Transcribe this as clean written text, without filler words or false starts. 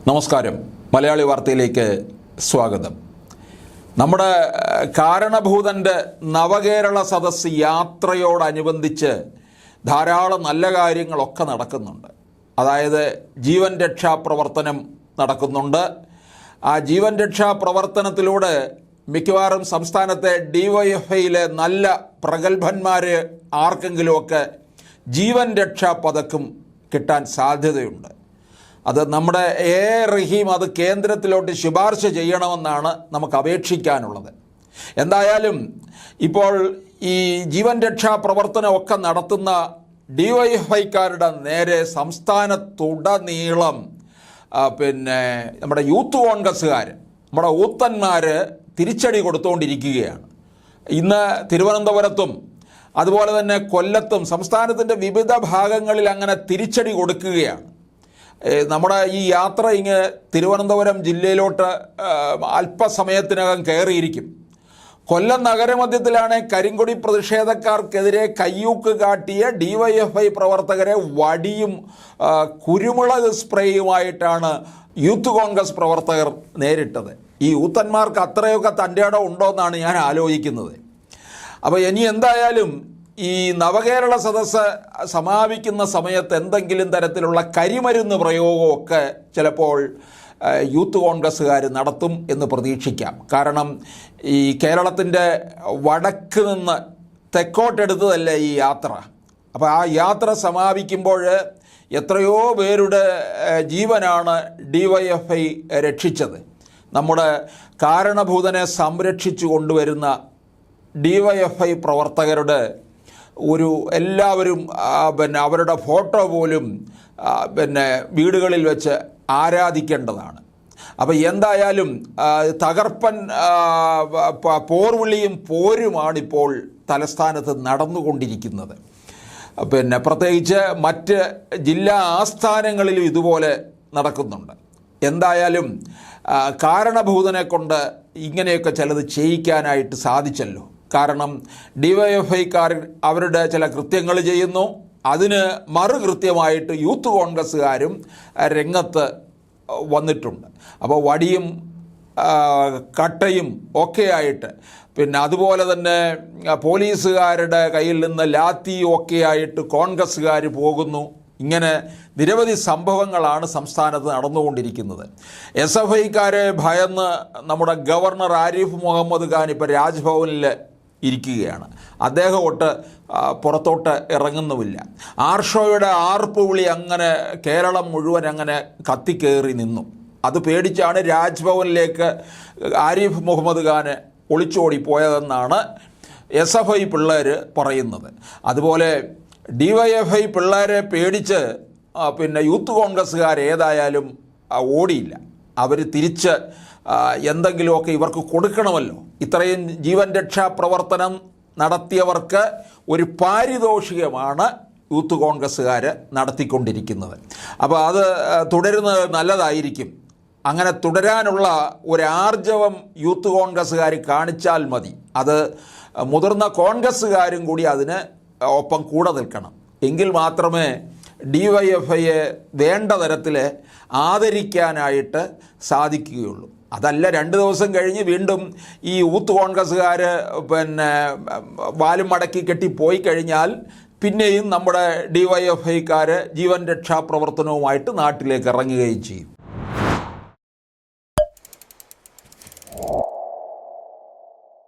നമസ്കാരം. മലയാളി വാർത്തയിലേക്ക് സ്വാഗതം. നമ്മുടെ കാരണഭൂതൻ്റെ നവകേരള സദസ്സ് യാത്രയോടനുബന്ധിച്ച് ധാരാളം നല്ല കാര്യങ്ങളൊക്കെ നടക്കുന്നുണ്ട്. അതായത് ജീവൻ രക്ഷാ പ്രവർത്തനം നടക്കുന്നുണ്ട്. ആ ജീവൻ രക്ഷാ പ്രവർത്തനത്തിലൂടെ മിക്കവാറും സംസ്ഥാനത്തെ ഡിവൈഎഫ്ഐയിലെ നല്ല പ്രഗത്ഭന്മാർ ആർക്കെങ്കിലുമൊക്കെ ജീവൻ രക്ഷാ പതക്കം കിട്ടാൻ സാധ്യതയുണ്ട്. അത് നമ്മുടെ റഹീം അത് കേന്ദ്രത്തിലോട്ട് ശുപാർശ ചെയ്യണമെന്നാണ് നമുക്ക് അപേക്ഷിക്കാനുള്ളത്. എന്തായാലും ഇപ്പോൾ ഈ ജീവൻ രക്ഷാ പ്രവർത്തനമൊക്കെ നടത്തുന്ന ഡിവൈഎഫ്ഐക്കാരുടെ നേരെ സംസ്ഥാനത്തുടനീളം നമ്മുടെ യൂത്ത് കോൺഗ്രസ്സുകാർ, നമ്മുടെ ഊത്തന്മാർ തിരിച്ചടി കൊടുത്തുകൊണ്ടിരിക്കുകയാണ്. ഇന്ന് തിരുവനന്തപുരത്തും അതുപോലെ തന്നെ കൊല്ലത്തും സംസ്ഥാനത്തിൻ്റെ വിവിധ ഭാഗങ്ങളിൽ അങ്ങനെ തിരിച്ചടി കൊടുക്കുകയാണ്. നമ്മുടെ ഈ യാത്ര ഇങ്ങ് തിരുവനന്തപുരം ജില്ലയിലോട്ട് അല്പസമയത്തിനകം കയറിയിരിക്കും. കൊല്ലം നഗരമധ്യത്തിലാണ് കരിങ്കൊടി പ്രതിഷേധക്കാർക്കെതിരെ കയ്യൂക്ക് കാട്ടിയ ഡിവൈഎഫ്ഐ പ്രവർത്തകരെ വടിയും കുരുമുളക് സ്പ്രേയുമായിട്ടാണ് യൂത്ത് കോൺഗ്രസ് പ്രവർത്തകർ നേരിട്ടത്. ഈ യൂത്തന്മാർക്ക് അത്രയൊക്കെ തൻ്റെ ഇടം ഉണ്ടോ എന്നാണ് ഞാൻ ആലോചിക്കുന്നത്. അപ്പോൾ ഇനി എന്തായാലും ഈ നവകേരള സദസ്സ് സമാപിക്കുന്ന സമയത്ത് എന്തെങ്കിലും തരത്തിലുള്ള കരിമരുന്ന് പ്രയോഗമൊക്കെ ചിലപ്പോൾ യൂത്ത് കോൺഗ്രസ്സുകാർ നടത്തും എന്ന് പ്രതീക്ഷിക്കാം. കാരണം ഈ കേരളത്തിൻ്റെ വടക്ക് നിന്ന് തെക്കോട്ടെടുത്തതല്ലേ ഈ യാത്ര. അപ്പോൾ ആ യാത്ര സമാപിക്കുമ്പോൾ എത്രയോ പേരുടെ ജീവനാണ് ഡിവൈഎഫ്ഐ രക്ഷിച്ചത്. നമ്മുടെ കാരണഭൂതനെ സംരക്ഷിച്ചു കൊണ്ടുവരുന്ന ഡിവൈഎഫ്ഐ പ്രവർത്തകരുടെ എല്ലാവരും അവരുടെ ഫോട്ടോ പോലും വീടുകളിൽ വെച്ച് ആരാധിക്കേണ്ടതാണ്. അപ്പോൾ എന്തായാലും തകർപ്പൻ പോർവിളിയും പോരുമാണിപ്പോൾ തലസ്ഥാനത്ത് നടന്നുകൊണ്ടിരിക്കുന്നത്. പ്രത്യേകിച്ച് മറ്റ് ജില്ലാ ആസ്ഥാനങ്ങളിലും ഇതുപോലെ നടക്കുന്നുണ്ട്. എന്തായാലും കാരണഭൂതനെ കൊണ്ട് ഇങ്ങനെയൊക്കെ ചിലത് ചെയ്യിക്കാനായിട്ട് സാധിച്ചല്ലോ. കാരണം ഡിവൈഎഫ്ഐക്കാർ അവരുടെ ചില കൃത്യങ്ങൾ ചെയ്യുന്നു, അതിന് മറുകൃത്യമായിട്ട് യൂത്ത് കോൺഗ്രസ്സുകാരും രംഗത്ത് വന്നിട്ടുണ്ട്. അപ്പോൾ വടിയും കട്ടയും ഒക്കെയായിട്ട്, അതുപോലെ തന്നെ പോലീസുകാരുടെ കയ്യിൽ നിന്ന് ലാത്തിയും ഒക്കെയായിട്ട് കോൺഗ്രസ്സുകാർ പോകുന്നു. ഇങ്ങനെ നിരവധി സംഭവങ്ങളാണ് സംസ്ഥാനത്ത് നടന്നുകൊണ്ടിരിക്കുന്നത്. SFIക്കാരെ ഭയന്ന് നമ്മുടെ ഗവർണർ ആരിഫ് മുഹമ്മദ് ഖാൻ ഇപ്പോൾ രാജ്ഭവനിൽ ഇരിക്കുകയാണ്. അദ്ദേഹം പുറത്തോട്ട് ഇറങ്ങുന്നുമില്ല. ആർഷോയുടെ ആർപ്പ് വിളി അങ്ങനെ കേരളം മുഴുവൻ അങ്ങനെ കത്തിക്കേറി നിന്നു. അത് പേടിച്ചാണ് രാജ്ഭവനിലേക്ക് ആരിഫ് മുഹമ്മദ് ഖാൻ ഒളിച്ചോടിപ്പോയതെന്നാണ് SFI പിള്ളേർ പറയുന്നത്. അതുപോലെ ഡിവൈഎഫ്ഐ പിള്ളേരെ പേടിച്ച് യൂത്ത് കോൺഗ്രസ്സുകാർ ഏതായാലും ഓടിയില്ല. അവർ തിരിച്ച് എന്തെങ്കിലുമൊക്കെ ഇവർക്ക് കൊടുക്കണമല്ലോ. ഇത്രയും ജീവൻ രക്ഷാ പ്രവർത്തനം നടത്തിയവർക്ക് ഒരു പാരിതോഷികമാണ് യൂത്ത് കോൺഗ്രസ്സുകാർ നടത്തിക്കൊണ്ടിരിക്കുന്നത്. അപ്പോൾ അത് തുടരുന്നത് നല്ലതായിരിക്കും. അങ്ങനെ തുടരാനുള്ള ഒരാർജവം യൂത്ത് കോൺഗ്രസ്സുകാർ കാണിച്ചാൽ മതി. അത് മുതിർന്ന കോൺഗ്രസ്സുകാരും കൂടി അതിന് ഒപ്പം കൂടെ നിൽക്കണം. എങ്കിൽ മാത്രമേ ഡിവൈഎഫ്ഐയെ വേണ്ട തരത്തിൽ ആദരിക്കാനായിട്ട് സാധിക്കുകയുള്ളൂ. അതല്ല 2 ദിവസം കഴിഞ്ഞ് വീണ്ടും ഈ യൂത്ത് കോൺഗ്രസ്സുകാർ വാലും മടക്കി കെട്ടി പോയി കഴിഞ്ഞാൽ പിന്നെയും നമ്മുടെ ഡിവൈഎഫ്ഐക്കാർ ജീവൻ രക്ഷാ പ്രവർത്തനവുമായിട്ട് നാട്ടിലേക്ക് ഇറങ്ങുകയും ചെയ്യും.